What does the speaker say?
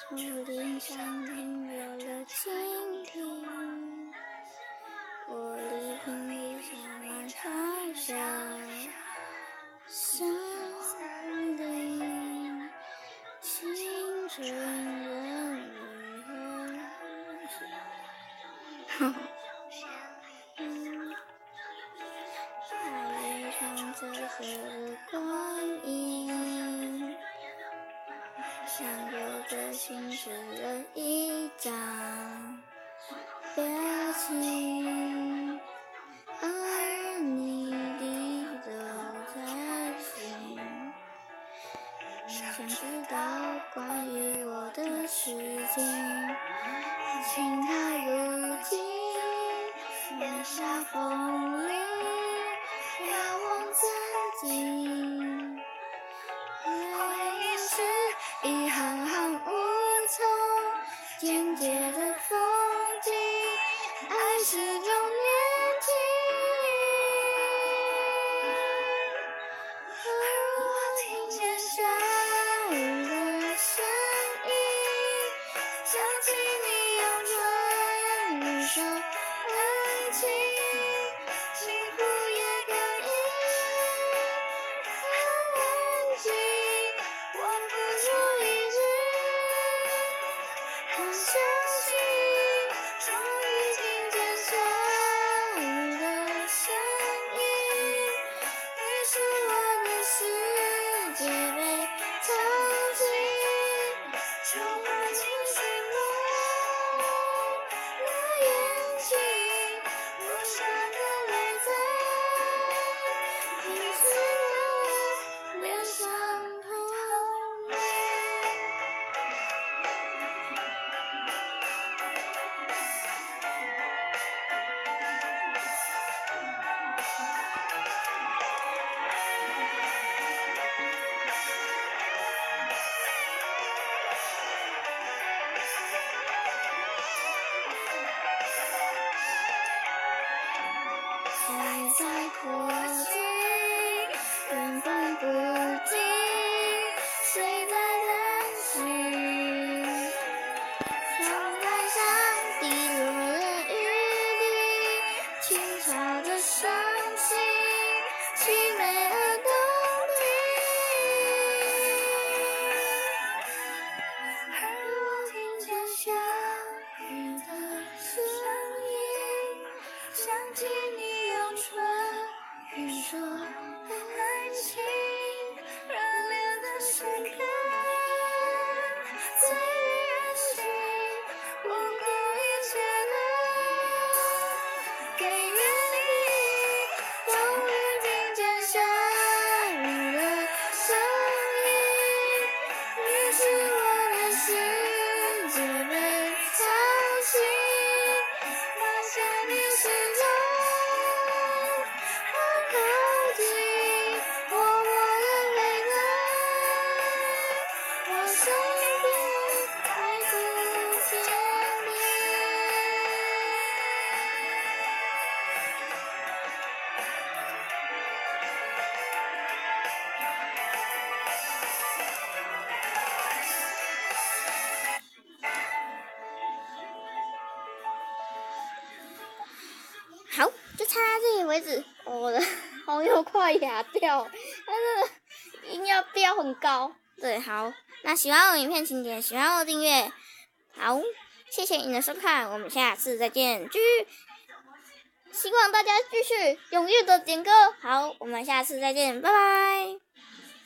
树林上停留了蜻蜓，玻璃瓶里洒满花香。森林，青春的你和爱一场彩色的光阴，像有个心织了一张表情，而你低头在听，想知道关于我的事情，情它如今月下风里遥望曾经，回忆是一行行梧桐，简洁的风景，爱是种年轻。而我听见下雨的声音，想起你用唇语说爱情，幸福也可以很安静。我付出一句，很相信，终于听见下雨的声音，于是我的世界被吵醒，充满情绪梦的眼睛，落下的泪在你湿的脸上淌泪。爱在迫近，原本不停，谁在叹息？窗台上滴落了雨滴，轻巧的伤心，凄美而动听。而我听见下雨的声音，想起你用唇语说爱情，热烈的时刻最远行，不顾一切的给予你。终于听见下雨的声音，于是我的世界被吵醒，发现你始终很靠近，默默的泪在我身边，再不见你。好，就插到这里为止。我的好友快哑掉，他的音要飙很高。对，好，那喜欢我的影片请点喜欢我的订阅。好，谢谢你的收看，我们下次再见。希望大家继续踊跃的点歌。好，我们下次再见，拜拜。